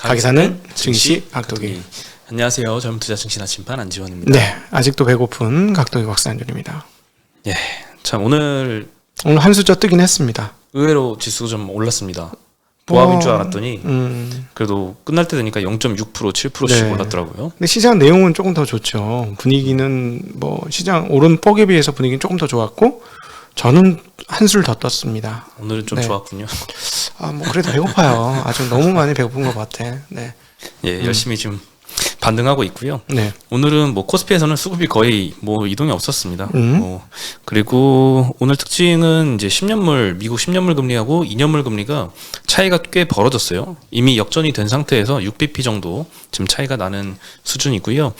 가기사는 증시 악독이. 안녕하세요. 젊은 투자 증시 나침반 안지원입니다. 네, 아직도 배고픈 각독이 박사님입니다. 예, 참 오늘 한 숫자 뜨긴 했습니다. 의외로 지수가 좀 올랐습니다. 보합인 줄 알았더니 그래도 끝날 때 되니까 0.6% 7%씩 네. 올랐더라고요. 근데 시장 내용은 조금 더 좋죠. 분위기는 뭐 시장 오른 폭에 비해서 분위기는 조금 더 좋았고 저는 한술 더 떴습니다. 오늘은 좀 네. 좋았군요. 뭐 그래도 배고파요. 아주 너무 많이 배고픈 것 같아. 네. 예, 열심히 지금 반등하고 있고요. 네. 오늘은 뭐 코스피에서는 수급이 거의 뭐 이동이 없었습니다. 그리고 오늘 특징은 이제 10년물 미국 10년물 금리하고 2년물 금리가 차이가 꽤 벌어졌어요. 이미 역전이 된 상태에서 6bp 정도 지금 차이가 나는 수준이고요.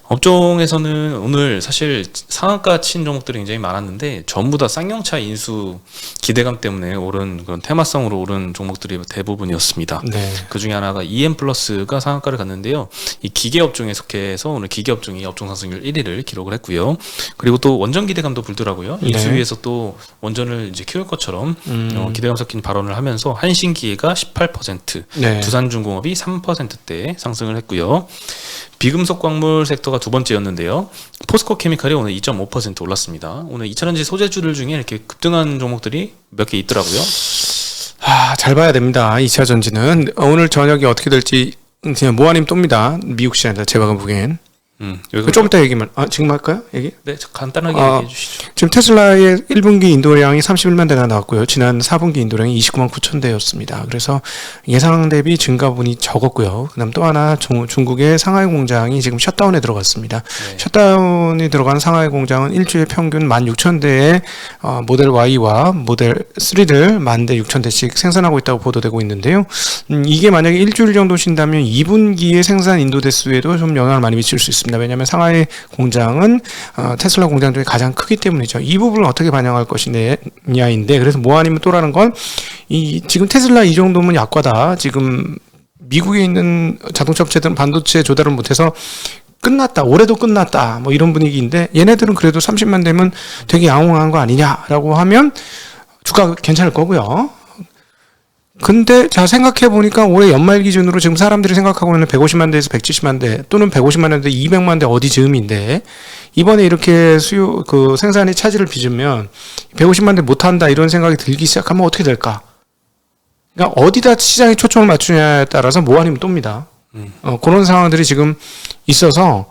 업종에서는 오늘 사실 상한가 친 종목들이 굉장히 많았는데 전부 다 쌍용차 인수 기대감 때문에 오른 그런 테마성으로 오른 종목들이 대부분이었습니다. 네. 그 중에 하나가 EM플러스가 상한가를 갔는데요. 이 기계업종에 속해서 오늘 기계업종이 업종 상승률 1위를 기록을 했고요. 그리고 또 원전 기대감도 불더라고요. 네. 인수위에서 또 원전을 이제 키울 것처럼 기대감 섞인 발언을 하면서 한신기계가 18%, 네. 두산중공업이 3%대 상승을 했고요. 비금속 광물 섹터가 두 번째였는데요. 포스코 케미칼이 오늘 2.5% 올랐습니다. 오늘 2차전지 소재주들 중에 이렇게 급등한 종목들이 몇 개 있더라고요. 잘 봐야 됩니다. 2차 전지는 오늘 저녁이 어떻게 될지 그냥 모아님 똠니다. 미국 시장에서 제가 보기엔. 좀 이따 얘기만. 지금 할까요? 얘기? 네, 간단하게 얘기해 주시죠. 지금 테슬라의 1분기 인도량이 31만 대가 나왔고요. 지난 4분기 인도량이 29만 9천 대였습니다. 그래서 예상 대비 증가분이 적었고요. 그다음 또 하나 중국의 상하이 공장이 지금 셧다운에 들어갔습니다. 네. 셧다운이 들어간 상하이 공장은 일주일 평균 16,000대의 모델 Y와 모델 3를 10,000대 6,000대씩 생산하고 있다고 보도되고 있는데요. 이게 만약에 일주일 정도 쉰다면 2분기의 생산 인도 대수에도 좀 영향을 많이 미칠 수 있습니다. 왜냐하면 상하이 공장은 테슬라 공장 중에 가장 크기 때문이죠. 이 부분을 어떻게 반영할 것이냐인데, 그래서 뭐 아니면 또라는 건 지금 테슬라 이 정도면 약과다. 지금 미국에 있는 자동차 업체들은 반도체 조달을 못해서 끝났다. 올해도 끝났다. 뭐 이런 분위기인데 얘네들은 그래도 30만 되면 되게 양호한 거 아니냐라고 하면 주가 괜찮을 거고요. 근데 자 생각해 보니까 올해 연말 기준으로 지금 사람들이 생각하고 있는 150만 대에서 170만 대 또는 150만 대 200만 대 어디 즈음인데 이번에 이렇게 생산이 차질을 빚으면 150만 대 못 한다 이런 생각이 들기 시작하면 어떻게 될까? 그러니까 어디다 시장에 초점을 맞추냐에 따라서 뭐 아니면 똠니다. 그런 상황들이 지금 있어서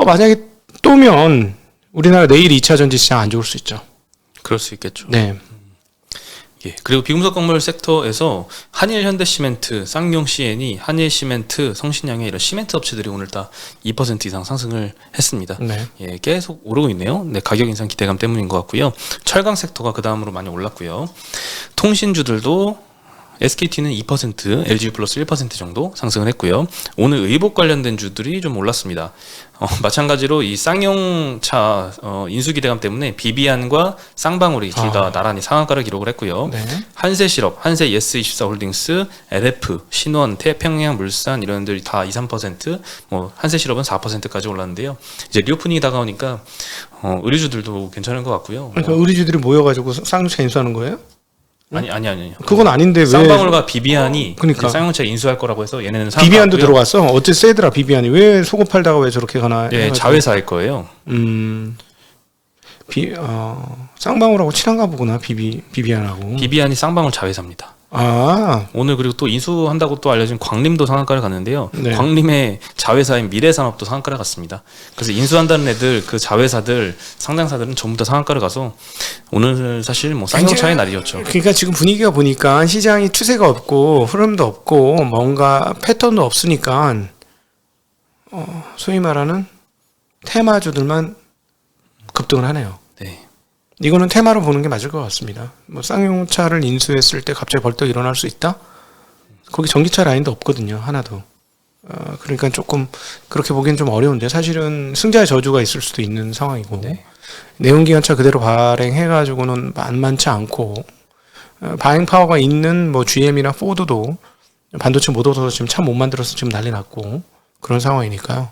만약에 또면 우리나라 내일 2차 전지 시장 안 좋을 수 있죠. 그럴 수 있겠죠. 네. 예, 그리고 비금속 광물 섹터에서 한일 현대시멘트, 쌍용 CN이, 한일시멘트, 성신양의 이런 시멘트 업체들이 오늘 다 2% 이상 상승을 했습니다. 네. 예, 계속 오르고 있네요. 네, 가격 인상 기대감 때문인 것 같고요. 철강 섹터가 그 다음으로 많이 올랐고요. 통신주들도 SKT는 2%, LG 플러스 1% 정도 상승을 했고요. 오늘 의복 관련된 주들이 좀 올랐습니다. 마찬가지로 이 쌍용차 인수 기대감 때문에 비비안과 쌍방울이 둘 다 나란히 상한가를 기록을 했고요. 네. 한세실업, 한세 예스24홀딩스, LF, 신원, 태평양 물산 이런 애들이 다 2, 3%, 뭐 한세실업은 4%까지 올랐는데요. 이제 리오프닝이 다가오니까 의류주들도 괜찮은 것 같고요. 그러니까 의류주들이 모여가지고 쌍용차 인수하는 거예요? 아니요. 그건 아닌데 왜? 쌍방울과 비비안이 그러니까 쌍용차 인수할 거라고 해서 얘네는 비비안도 들어갔어. 어째 세더라 비비안이 왜 속옷 팔다가 왜 저렇게 가나? 네, 자회사일 거예요. 쌍방울하고 친한가 보구나 비비안하고. 비비안이 쌍방울 자회사입니다. 오늘 그리고 또 인수한다고 또 알려진 광림도 상한가를 갔는데요. 네. 광림의 자회사인 미래산업도 상한가를 갔습니다. 그래서 인수한다는 애들 그 자회사들 상장사들은 전부 다 상한가를 가서 오늘 사실 뭐 쌍용차의 날이었죠. 그러니까 지금 분위기가 보니까 시장이 추세가 없고 흐름도 없고 뭔가 패턴도 없으니까 소위 말하는 테마주들만 급등을 하네요. 네. 이거는 테마로 보는 게 맞을 것 같습니다. 뭐 쌍용차를 인수했을 때 갑자기 벌떡 일어날 수 있다? 거기 전기차 라인도 없거든요. 하나도. 그러니까 조금 그렇게 보기엔 좀 어려운데 사실은 승자의 저주가 있을 수도 있는 상황이고 네. 내연기관차 그대로 발행해가지고는 만만치 않고 발행 파워가 있는 뭐 GM이나 포드도 반도체 못 얻어서 지금 차 못 만들어서 지금 난리 났고 그런 상황이니까요.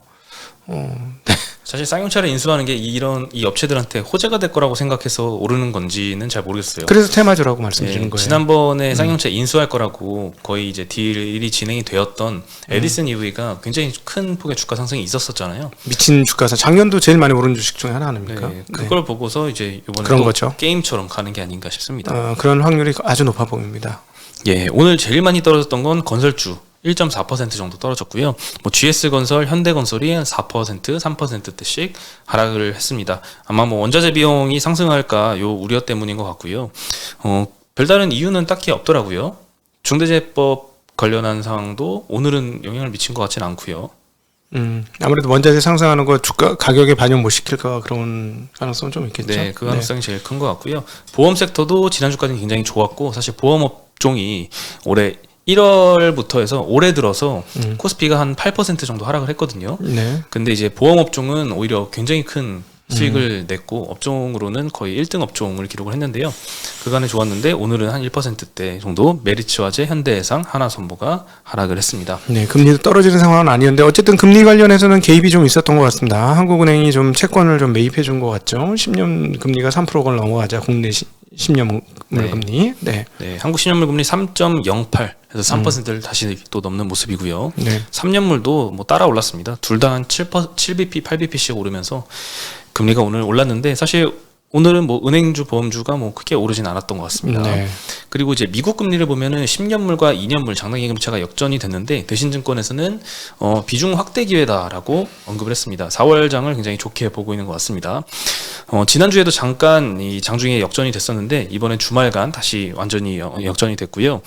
사실 쌍용차를 인수하는 게 이런 이 업체들한테 호재가 될 거라고 생각해서 오르는 건지는 잘 모르겠어요. 그래서 테마주라고 말씀드리는 예, 거예요. 지난번에 쌍용차 인수할 거라고 거의 이제 딜이 진행이 되었던 에디슨 EV가 굉장히 큰 폭의 주가 상승이 있었었잖아요. 미친 주가상 작년도 제일 많이 오른 주식 중에 하나 아닙니까? 네, 그걸 보고서 이제 이번에 그런 또 거죠. 게임처럼 가는 게 아닌가 싶습니다. 그런 확률이 아주 높아 보입니다. 예, 오늘 제일 많이 떨어졌던 건 건설주 1.4% 정도 떨어졌고요. 뭐 GS건설, 현대건설이 4%, 3%대씩 하락을 했습니다. 아마 뭐 원자재 비용이 상승할까 요 우려 때문인 것 같고요. 별다른 이유는 딱히 없더라고요. 중대재해법 관련한 사항도 오늘은 영향을 미친 것 같지는 않고요. 아무래도 원자재 상승하는 거 주가 가격에 반영 못 시킬까 그런 가능성은 좀 있겠죠. 네, 그 가능성이 제일 큰 것 같고요. 보험 섹터도 지난주까지는 굉장히 좋았고 사실 보험 업종이 올해 1월부터 해서 올해 들어서 코스피가 한 8% 정도 하락을 했거든요. 네. 근데 이제 보험 업종은 오히려 굉장히 큰 수익을 냈고 업종으로는 거의 1등 업종을 기록을 했는데요. 그간에 좋았는데 오늘은 한 1%대 정도 메리츠화재, 현대해상, 하나선보가 하락을 했습니다. 네, 금리도 떨어지는 상황은 아니었는데 어쨌든 금리 관련해서는 개입이 좀 있었던 것 같습니다. 한국은행이 좀 채권을 좀 매입해 준 것 같죠. 10년 금리가 3%를 넘어가자 국내 10년 물금리. 네. 네, 한국 10년물 금리 3.08 해서 3%를 다시 또 넘는 모습이고요. 네. 3년물도 뭐 따라 올랐습니다. 둘 다 한 7bp, 8bp씩 오르면서 금리가 오늘 올랐는데 사실 오늘은 뭐 은행주, 보험주가 뭐 크게 오르진 않았던 것 같습니다. 네. 그리고 이제 미국 금리를 보면은 10년물과 2년물 장단기 금리차가 역전이 됐는데 대신증권에서는 비중 확대 기회다라고 언급을 했습니다. 4월장을 굉장히 좋게 보고 있는 것 같습니다. 지난주에도 잠깐 이 장중에 역전이 됐었는데 이번엔 주말간 다시 완전히 역전이 됐고요.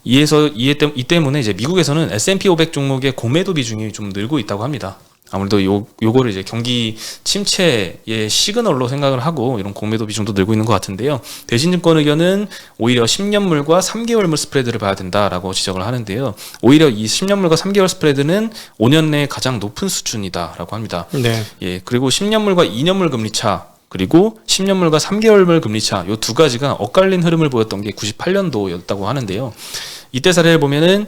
이 때문에 이제 미국에서는 S&P 500 종목의 공매도 비중이 좀 늘고 있다고 합니다. 아무래도 요거를 이제 경기 침체의 시그널로 생각을 하고 이런 공매도 비중도 늘고 있는 것 같은데요. 대신증권 의견은 오히려 10년물과 3개월물 스프레드를 봐야 된다라고 지적을 하는데요. 오히려 이 10년물과 3개월 스프레드는 5년 내 가장 높은 수준이다라고 합니다. 네. 예, 그리고 10년물과 2년물 금리 차 그리고 10년물과 3개월물 금리 차 요 두 가지가 엇갈린 흐름을 보였던 게 98년도였다고 하는데요. 이때 사례를 보면은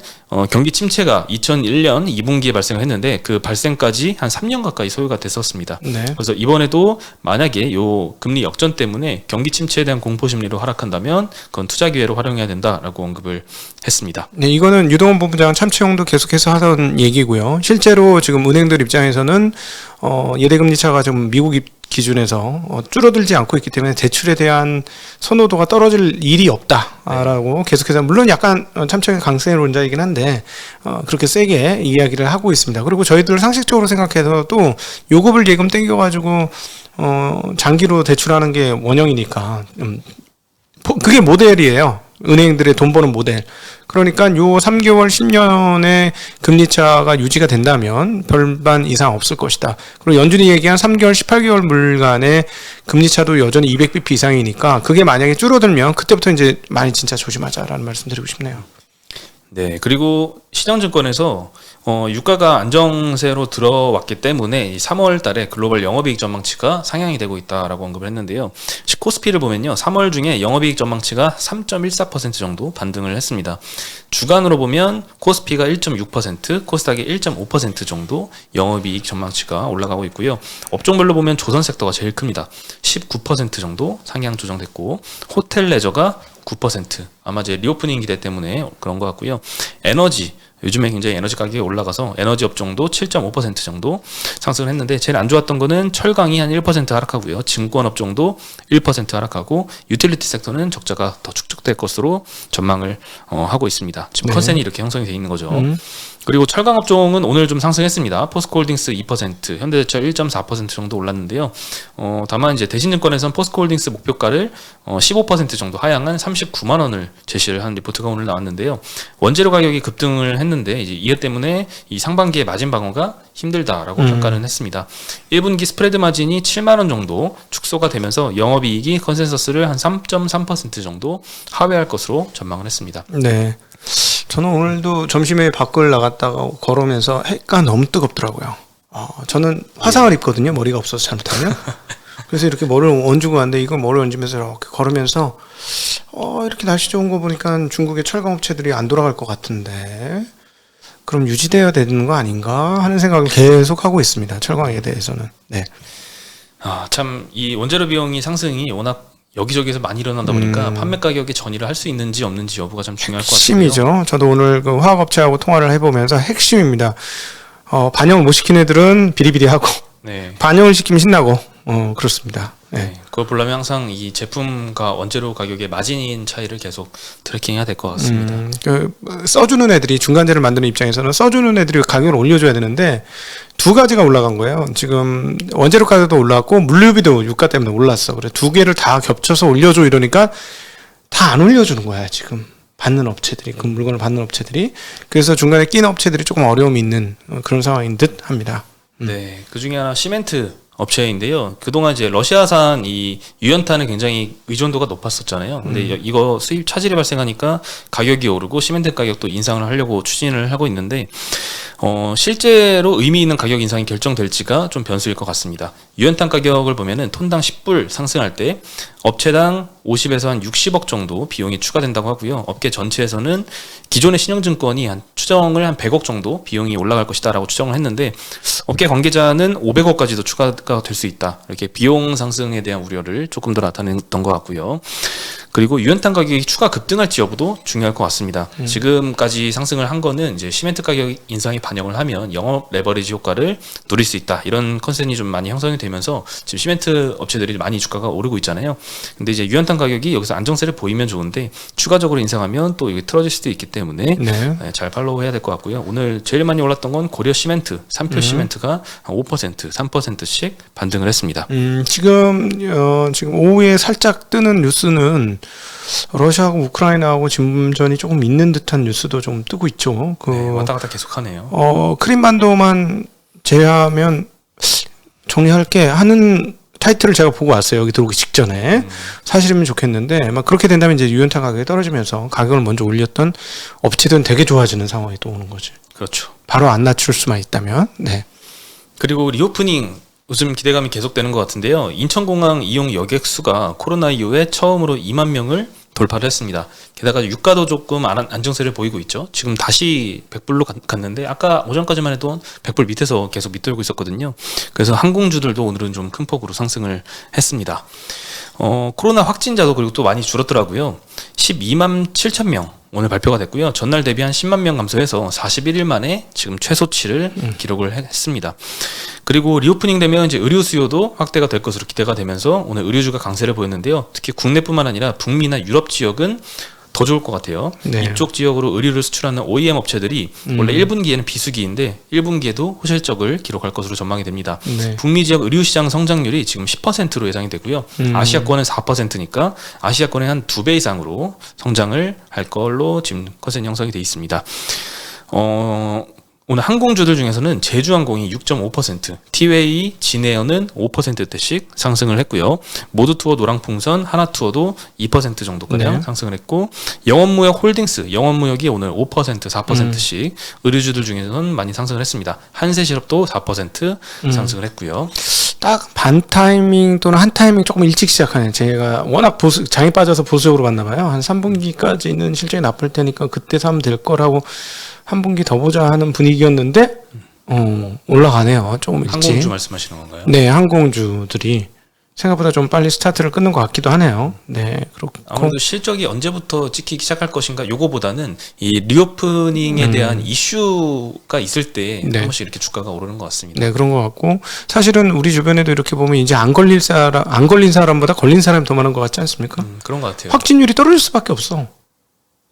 경기 침체가 2001년 2분기에 발생을 했는데 그 발생까지 한 3년 가까이 소요가 됐었습니다. 네. 그래서 이번에도 만약에 요 금리 역전 때문에 경기 침체에 대한 공포 심리로 하락한다면 그건 투자 기회로 활용해야 된다라고 언급을 했습니다. 네, 이거는 유동원 본부장 참치용도 계속해서 하던 얘기고요. 실제로 지금 은행들 입장에서는 예대금리 차가 좀 미국 기준에서 줄어들지 않고 있기 때문에 대출에 대한 선호도가 떨어질 일이 없다라고 계속해서 물론 약간 참치용의 강세론자이긴 한데 그렇게 세게 이야기를 하고 있습니다. 그리고 저희들 상식적으로 생각해서도 요금을 예금 땡겨가지고 장기로 대출하는 게 원형이니까 그게 모델이에요. 은행들의 돈 버는 모델. 그러니까 요 3개월 10년의 금리차가 유지가 된다면 별반 이상 없을 것이다. 그리고 연준이 얘기한 3개월 18개월 물간의 금리차도 여전히 200bp 이상이니까 그게 만약에 줄어들면 그때부터 이제 많이 진짜 조심하자라는 말씀 드리고 싶네요. 네, 그리고 시장증권에서 유가가 안정세로 들어왔기 때문에 3월 달에 글로벌 영업이익 전망치가 상향이 되고 있다라고 언급을 했는데요. 코스피를 보면요. 3월 중에 영업이익 전망치가 3.14% 정도 반등을 했습니다. 주간으로 보면 코스피가 1.6%, 코스닥이 1.5% 정도 영업이익 전망치가 올라가고 있고요. 업종별로 보면 조선 섹터가 제일 큽니다. 19% 정도 상향 조정됐고 호텔 레저가 9% 아마 이제 리오프닝 기대 때문에 그런 것 같고요. 에너지 요즘에 굉장히 에너지 가격이 올라가서 에너지 업종도 7.5% 정도 상승을 했는데 제일 안 좋았던 거는 철강이 한 1% 하락하고요. 증권 업종도 1% 하락하고 유틸리티 섹터는 적자가 더 축적될 것으로 전망을 하고 있습니다. 지금 네. 컨센이 이렇게 형성이 돼 있는 거죠. 그리고 철강 업종은 오늘 좀 상승했습니다. 포스코홀딩스 2%, 현대제철 1.4% 정도 올랐는데요. 다만 이제 대신증권에서는 포스코홀딩스 목표가를 15% 정도 하향한 39만 원을 제시를 한 리포트가 오늘 나왔는데요. 원재료 가격이 급등을 했는데 이제 이해 때문에 이 상반기에 마진 방어가 힘들다라고 평가를 했습니다. 1분기 스프레드 마진이 7만 원 정도 축소가 되면서 영업이익이 컨센서스를 한 3.3% 정도 하회할 것으로 전망을 했습니다. 네. 저는 오늘도 점심에 밖을 나갔다가 걸으면서 해가 너무 뜨겁더라고요. 저는 화상을 입거든요. 머리가 없어서 잘못하면. 그래서 이렇게 머리를 얹고 갔는데 이거 머리를 얹으면서 이렇게 걸으면서 이렇게 날씨 좋은 거 보니까 중국의 철강업체들이 안 돌아갈 것 같은데 그럼 유지되어야 되는 거 아닌가 하는 생각을 계속 하고 있습니다. 철강에 대해서는. 네. 참 이 원재료 비용이 상승이 워낙 여기저기서 많이 일어나다 보니까 판매 가격에 전이를 할 수 있는지 없는지 여부가 참 중요할 것 같아요. 핵심이죠. 저도 오늘 그 화학업체하고 통화를 해보면서 핵심입니다. 반영을 못 시킨 애들은 비리비리하고 네. 반영을 시키면 신나고 그렇습니다. 네. 네. 그걸 보려면 항상 이 제품과 원재료 가격의 마진 차이를 계속 트래킹해야 될 것 같습니다. 써주는 애들이 중간재를 만드는 입장에서는 써주는 애들이 가격을 올려줘야 되는데 두 가지가 올라간 거예요. 지금 원재료 가격도 올랐고 물류비도 유가 때문에 올랐어. 그래 두 개를 다 겹쳐서 올려줘 이러니까 다 안 올려주는 거야 지금. 받는 업체들이 그 물건을 받는 업체들이 그래서 중간에 끼는 업체들이 조금 어려움이 있는 그런 상황인 듯 합니다. 네, 그 중에 하나 시멘트 업체인데요. 그동안 이제 러시아산 이 유연탄에 굉장히 의존도가 높았었잖아요. 근데 이거 수입 차질이 발생하니까 가격이 오르고 시멘트 가격도 인상을 하려고 추진을 하고 있는데 실제로 의미 있는 가격 인상이 결정될지가 좀 변수일 것 같습니다. 유연탄 가격을 보면은 톤당 10불 상승할 때 업체당 50에서 한 60억 정도 비용이 추가된다고 하고요. 업계 전체에서는 기존의 신용증권이 추정을 한 100억 정도 비용이 올라갈 것이다라고 추정을 했는데 업계 관계자는 500억까지도 추가가 될 수 있다. 이렇게 비용 상승에 대한 우려를 조금 더 나타냈던 것 같고요. 그리고 유연탄 가격이 추가 급등할지 여부도 중요할 것 같습니다. 지금까지 상승을 한 거는 이제 시멘트 가격 인상이 반영을 하면 영업 레버리지 효과를 누릴 수 있다. 이런 컨센이 좀 많이 형성이 되면서 지금 시멘트 업체들이 많이 주가가 오르고 있잖아요. 근데 이제 유연탄 가격이 여기서 안정세를 보이면 좋은데 추가적으로 인상하면 또 이게 틀어질 수도 있기 때문에 네. 잘 팔로우 해야 될 것 같고요. 오늘 제일 많이 올랐던 건 고려 시멘트, 삼표 시멘트가 한 5%, 3%씩 반등을 했습니다. 지금 오후에 살짝 뜨는 뉴스는 러시아하고 우크라이나하고 진전이 조금 있는 듯한 뉴스도 좀 뜨고 있죠. 네, 왔다 갔다 계속하네요. 크림반도만 제외하면 정리할게 하는 타이틀을 제가 보고 왔어요. 여기 들어오기 직전에. 사실이면 좋겠는데 막 그렇게 된다면 이제 유연탄 가격이 떨어지면서 가격을 먼저 올렸던 업체들은 되게 좋아지는 상황이 또 오는 거지. 그렇죠. 바로 안 낮출 수만 있다면. 네. 그리고 리오프닝 요즘 기대감이 계속되는 것 같은데요. 인천공항 이용 여객 수가 코로나 이후에 처음으로 2만 명을 돌파를 했습니다. 게다가 유가도 조금 안정세를 보이고 있죠. 지금 다시 100불로 갔는데 아까 오전까지만 해도 100불 밑에서 계속 밑돌고 있었거든요. 그래서 항공주들도 오늘은 좀 큰 폭으로 상승을 했습니다. 코로나 확진자도 그리고 또 많이 줄었더라고요. 12만 7천 명 오늘 발표가 됐고요. 전날 대비 한 10만 명 감소해서 41일 만에 지금 최소치를 기록을 했습니다. 그리고 리오프닝 되면 이제 의료 수요도 확대가 될 것으로 기대가 되면서 오늘 의료주가 강세를 보였는데요. 특히 국내뿐만 아니라 북미나 유럽 지역은 더 좋을 것 같아요. 네. 이쪽 지역으로 의류를 수출하는 OEM 업체들이 원래 1분기에는 비수기인데 1분기에도 호실적을 기록할 것으로 전망이 됩니다. 네. 북미 지역 의류 시장 성장률이 지금 10%로 예상이 되고요. 아시아권은 4%니까 아시아권의 한 2배 이상으로 성장을 할 걸로 지금 컨센 형성이 돼 있습니다. 오늘 항공주들 중에서는 제주항공이 6.5%, 티웨이, 진에어는 5%대씩 상승을 했고요. 모두투어, 노랑풍선, 하나투어도 2% 정도가량 네. 상승을 했고 영원무역 홀딩스, 영원무역이 오늘 5%, 4%씩 의류주들 중에서는 많이 상승을 했습니다. 한세실업도 4% 상승을 했고요. 딱 반 타이밍 또는 한 타이밍 조금 일찍 시작하네. 제가 워낙 장이 빠져서 보수적으로 봤나 봐요. 한 3분기까지는 실적이 나쁠 테니까 그때 사면 될 거라고 한 분기 더 보자 하는 분위기였는데 올라가네요. 조금 일찍. 항공주 말씀하시는 건가요? 네, 항공주들이 생각보다 좀 빨리 스타트를 끊는 것 같기도 하네요. 네, 그렇고 아무래도 실적이 언제부터 찍히기 시작할 것인가 요거보다는 이 리오프닝에 대한 이슈가 있을 때 한 네. 번씩 이렇게 주가가 오르는 것 같습니다. 네, 그런 것 같고 사실은 우리 주변에도 이렇게 보면 이제 안 걸린 사람보다 걸린 사람이 더 많은 것 같지 않습니까? 그런 것 같아요. 확진율이 떨어질 수밖에 없어.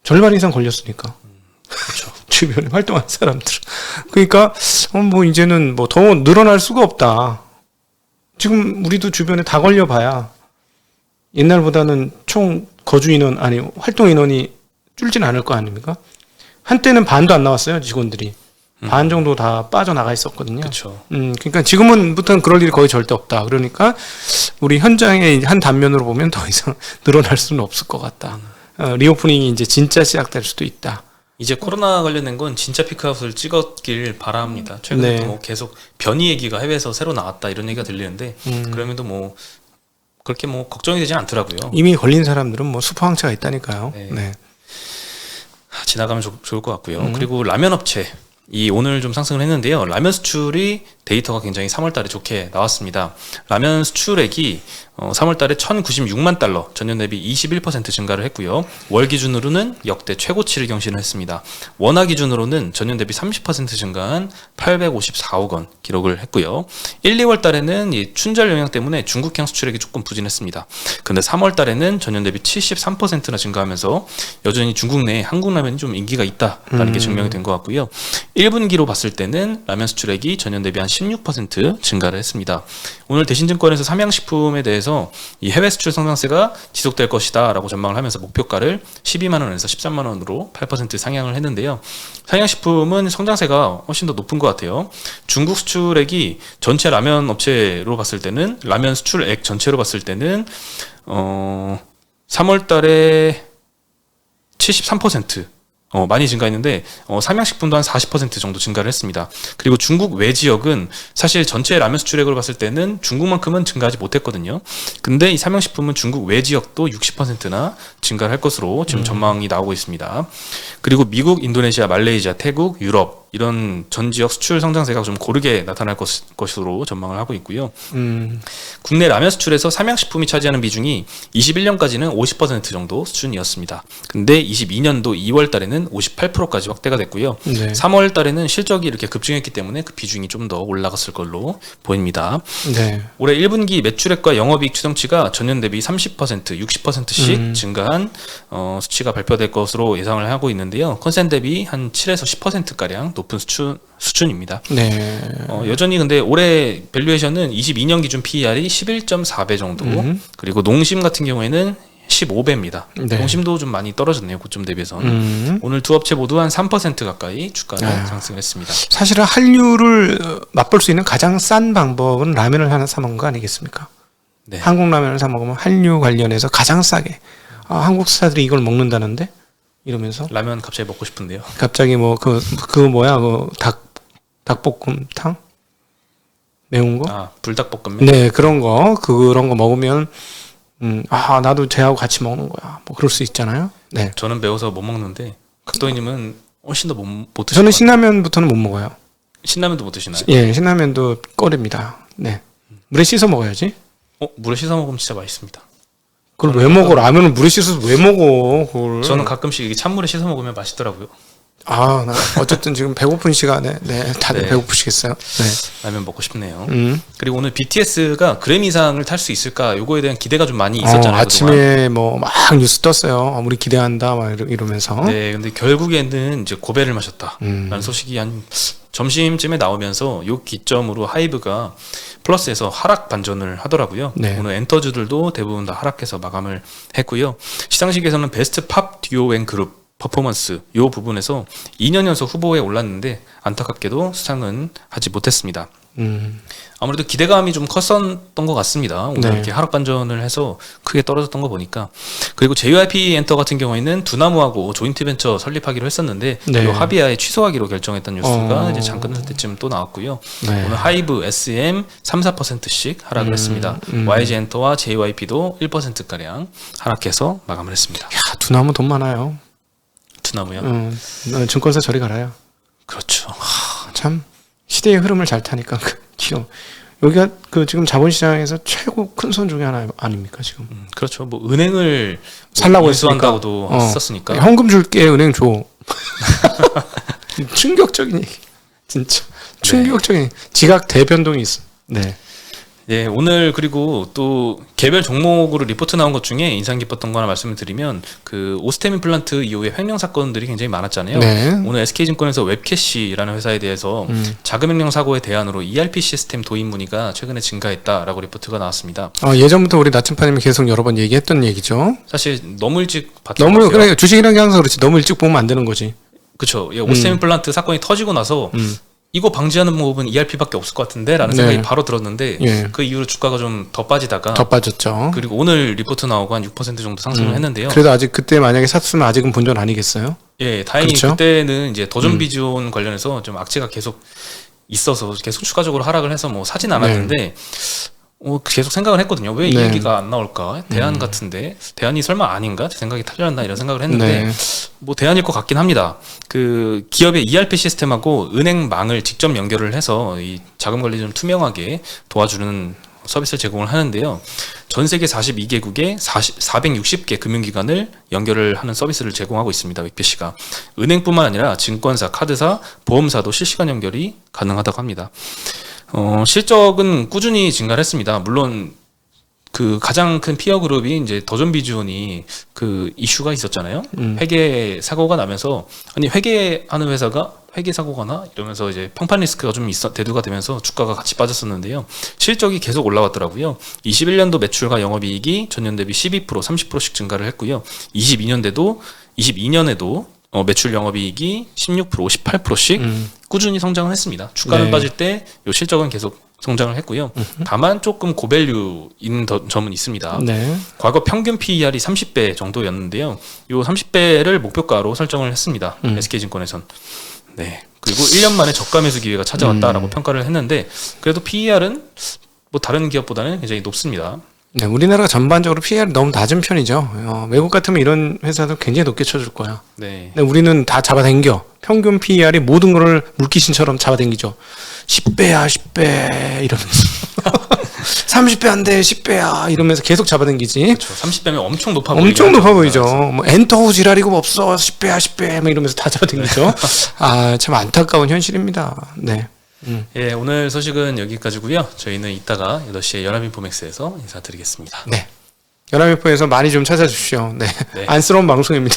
절반 이상 걸렸으니까. 그렇죠. 주변에 활동하는 사람들. 그러니까 뭐 이제는 뭐 더 늘어날 수가 없다. 지금 우리도 주변에 다 걸려봐야 옛날보다는 총 거주 인원 아니 활동 인원이 줄진 않을 거 아닙니까? 한때는 반도 안 나왔어요 직원들이. 반 정도 다 빠져나가 있었거든요. 그렇죠. 그러니까 지금부터는 그럴 일이 거의 절대 없다. 그러니까 우리 현장의 한 단면으로 보면 더 이상 늘어날 수는 없을 것 같다. 리오프닝이 이제 진짜 시작될 수도 있다. 이제 코로나 관련된 건 진짜 피크아웃을 찍었길 바랍니다. 최근에 네. 뭐 계속 변이 얘기가 해외에서 새로 나왔다 이런 얘기가 들리는데 그럼에도 뭐 그렇게 뭐 걱정이 되지 않더라고요. 이미 걸린 사람들은 뭐 수포항체가 있다니까요. 네. 네. 지나가면 좋을 것 같고요. 그리고 라면 업체 이 오늘 좀 상승을 했는데요. 라면 수출이 데이터가 굉장히 3월달에 좋게 나왔습니다. 라면 수출액이 3월달에 1,096만 달러, 전년 대비 21% 증가를 했고요. 월 기준으로는 역대 최고치를 경신을 했습니다. 원화 기준으로는 전년 대비 30% 증가한 854억 원 기록을 했고요. 1, 2월 달에는 이 춘절 영향 때문에 중국향 수출액이 조금 부진했습니다. 근데 3월 달에는 전년 대비 73%나 증가하면서 여전히 중국 내에 한국 라면이 좀 인기가 있다라는 게 증명이 된 것 같고요. 1분기로 봤을 때는 라면 수출액이 전년 대비 한 16% 증가를 했습니다. 오늘 대신증권에서 삼양식품에 대해서 이 해외 수출 성장세가 지속될 것이다 라고 전망을 하면서 목표가를 12만 원에서 13만 원으로 8% 상향을 했는데요. 삼양식품은 성장세가 훨씬 더 높은 것 같아요. 중국 수출액이 전체 라면 업체로 봤을 때는, 라면 수출액 전체로 봤을 때는 3월 달에 73% 많이 증가했는데 삼양식품도 한 40% 정도 증가를 했습니다. 그리고 중국 외 지역은 사실 전체 라면 수출액으로 봤을 때는 중국만큼은 증가하지 못했거든요. 근데 이 삼양식품은 중국 외 지역도 60%나 증가를 할 것으로 지금 전망이 나오고 있습니다. 그리고 미국, 인도네시아, 말레이시아, 태국, 유럽 이런 전 지역 수출 성장세가 좀 고르게 나타날 것으로 전망을 하고 있고요. 국내 라면 수출에서 삼양식품이 차지하는 비중이 21년까지는 50% 정도 수준이었습니다. 근데 22년도 2월 달에는 58%까지 확대가 됐고요. 네. 3월 달에는 실적이 이렇게 급증했기 때문에 그 비중이 좀 더 올라갔을 걸로 보입니다. 네. 올해 1분기 매출액과 영업이익 추정치가 전년 대비 30%, 60%씩 증가한 수치가 발표될 것으로 예상을 하고 있는데요. 컨센 대비 한 7에서 10%가량 높은 수준입니다. 네. 여전히 근데 올해 밸류에이션은 22년 기준 PER이 11.4배 정도, 그리고 농심 같은 경우에는 15배입니다. 네. 농심도 좀 많이 떨어졌네요. 고점 대비해서는. 오늘 두 업체 모두 한 3% 가까이 주가는 상승했습니다. 사실은 한류를 맛볼 수 있는 가장 싼 방법은 라면을 하나 사 먹는 거 아니겠습니까? 네. 한국 라면을 사 먹으면 한류 관련해서 가장 싸게. 한국 스타들이 이걸 먹는다는데? 이러면서 라면 갑자기 먹고 싶은데요. 갑자기 뭐 닭볶음탕? 매운 거? 불닭볶음면. 네, 그런 거 먹으면 나도 쟤하고 같이 먹는 거야. 뭐 그럴 수 있잖아요. 네. 저는 매워서 못 먹는데 각도이님은 훨씬 더 못 드시죠. 저는 신라면부터는 못 먹어요. 신라면도 못 드시나요? 예, 신라면도 꺼립니다. 네. 물에 씻어 먹어야지. 물에 씻어 먹으면 진짜 맛있습니다. 그걸 왜 먹어? 라면을 물에 씻어서 왜 먹어? 그걸. 저는 가끔씩 이게 찬물에 씻어 먹으면 맛있더라고요. 나 어쨌든 지금 배고픈 시간에 다들 네. 배고프시겠어요. 네. 라면 먹고 싶네요. 그리고 오늘 BTS가 그래미상을 탈 수 있을까? 요거에 대한 기대가 좀 많이 있었잖아요. 아침에 뭐 막 뉴스 떴어요. 우리 기대한다 막 이러면서. 네, 근데 결국에는 이제 고배를 마셨다라는 소식이 한 점심쯤에 나오면서 요 기점으로 하이브가 플러스에서 하락 반전을 하더라고요. 네. 오늘 엔터주들도 대부분 다 하락해서 마감을 했고요. 시상식에서는 베스트 팝 듀오 앤 그룹 퍼포먼스 요 부분에서 2년 연속 후보에 올랐는데 안타깝게도 수상은 하지 못했습니다. 아무래도 기대감이 좀 컸었던 것 같습니다. 오늘 네. 이렇게 하락 반전을 해서 크게 떨어졌던 거 보니까. 그리고 JYP 엔터 같은 경우에는 두나무하고 조인트 벤처 설립하기로 했었는데 네. 이 합의하에 취소하기로 결정했던 뉴스가 이제 잠깐 할 때쯤 또 나왔고요. 네. 오늘 하이브, SM 3-4%씩 하락을 했습니다. YG 엔터와 JYP도 1%가량 하락해서 마감을 했습니다. 야, 두나무 돈 많아요. 두나무요? 증권사 저리 가라요. 그렇죠. 참 시대의 흐름을 잘 타니까 귀여워. 여기가 지금 자본시장에서 최고 큰 손 중에 하나 아닙니까 지금? 그렇죠. 뭐 은행을 살라고 인수한다고도 썼으니까. 현금 줄게 은행 줘. 충격적인 얘기. 진짜 충격적인 지각 대변동이 있어. 네. 네, 오늘 그리고 또 개별 종목으로 리포트 나온 것 중에 인상 깊었던 거 하나 말씀을 드리면 그 오스테민 플란트 이후에 횡령 사건들이 굉장히 많았잖아요. 네. 오늘 SK증권에서 웹캐시라는 회사에 대해서 자금 횡령 사고의 대안으로 ERP 시스템 도입 문의가 최근에 증가했다라고 리포트가 나왔습니다. 예전부터 우리 나침판님이 계속 여러 번 얘기했던 얘기죠. 사실 너무 일찍 봤던 너무 것 같아요. 그래 주식이라는 게 항상 그렇지. 너무 일찍 보면 안 되는 거지. 그렇죠. 오스테민 플란트 사건이 터지고 나서 이거 방지하는 방법은 ERP밖에 없을 것 같은데 라는 네. 생각이 바로 들었는데 예. 그 이후로 주가가 좀 더 빠지다가 더 빠졌죠. 그리고 오늘 리포트 나오고 한 6% 정도 상승을 했는데요. 그래도 아직 그때 만약에 샀으면 아직은 본전 아니겠어요? 예, 다행히 그렇죠? 그때는 이제 도전 비전 관련해서 좀 악재가 계속 있어서 계속 추가적으로 하락을 해서 뭐 사진 않았는데 계속 생각을 했거든요. 왜 이 네. 얘기가 안 나올까? 대안 같은데 대안이 설마 아닌가? 제 생각이 틀렸나 이런 생각을 했는데 네. 뭐 대안일 것 같긴 합니다. 그 기업의 ERP 시스템하고 은행망을 직접 연결을 해서 이 자금 관리 좀 투명하게 도와주는 서비스를 제공을 하는데요. 전 세계 42개국에 460개 금융기관을 연결을 하는 서비스를 제공하고 있습니다. 윅피쉬가 은행뿐만 아니라 증권사, 카드사, 보험사도 실시간 연결이 가능하다고 합니다. 실적은 꾸준히 증가를 했습니다. 물론 그 가장 큰 피어 그룹이 이제 더존비주온이 그 이슈가 있었잖아요. 회계 사고가 나면서 아니 회계하는 회사가 회계 사고가 나 이러면서 이제 평판 리스크가 좀 대두가 되면서 주가가 같이 빠졌었는데요. 실적이 계속 올라왔더라고요. 21년도 매출과 영업이익이 전년 대비 12%, 30%씩 증가를 했고요. 22년에도 매출 영업이익이 16%, 18%씩 꾸준히 성장을 했습니다. 주가는 네. 빠질 때 요 실적은 계속 성장을 했고요. 다만 조금 고밸류인 점은 있습니다. 네. 과거 평균 PER이 30배 정도였는데요. 요 30배를 목표가로 설정을 했습니다. SK증권에선. 네. 그리고 1년 만에 저가 매수 기회가 찾아왔다라고 평가를 했는데 그래도 PER은 뭐 다른 기업보다는 굉장히 높습니다. 네, 우리나라가 전반적으로 PER이 너무 낮은 편이죠. 외국 같으면 이런 회사도 굉장히 높게 쳐줄 거야. 네. 근데 우리는 다 잡아당겨. 평균 PER이 모든 거를 물귀신처럼 잡아당기죠. 10배야, 10배 이러면서 30배 안 돼, 10배야 이러면서 계속 잡아당기지. 그렇죠. 30배면 엄청 높아 보이죠. 엄청 높아 보이죠. 뭐 엔터우 지랄이고 없어, 10배야, 10배 막 이러면서 다 잡아당기죠. 아, 참 안타까운 현실입니다. 네. 예, 오늘 소식은 여기까지고요. 저희는 이따가 8시에 연합인포맥스에서 인사드리겠습니다. 네. 연합인포에서 많이 좀 찾아주십시오. 네. 네. 안쓰러운 방송입니다.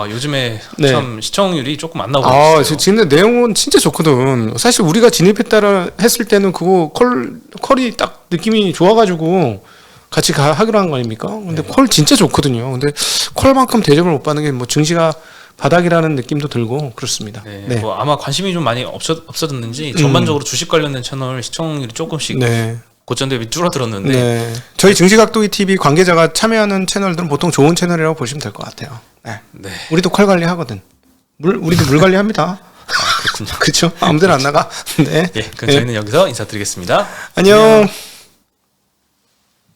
요즘에 네. 참 시청률이 조금 안 나오고 아, 있어요. 근데 내용은 진짜 좋거든. 사실 우리가 진입했다라 했을 때는 그거 컬이 딱 느낌이 좋아가지고 같이 하기로 한 거 아닙니까? 근데 컬 진짜 좋거든요. 근데 컬만큼 대접을 못 받는 게 뭐 증시가 바닥이라는 느낌도 들고 그렇습니다. 네, 네. 뭐 아마 관심이 좀 많이 없어졌는지 전반적으로 주식 관련된 채널 시청률이 조금씩 네. 고점 대비 줄어들었는데 네. 저희 증시각도기 TV 관계자가 참여하는 채널들은 보통 좋은 채널이라고 보시면 될 것 같아요. 네. 네. 우리도 컬 관리하거든. 우리도 물 관리합니다. 그렇군요. 그렇죠? 아무데나 안 나가. 네. 예, 그럼 저희는 여기서 인사드리겠습니다. 안녕.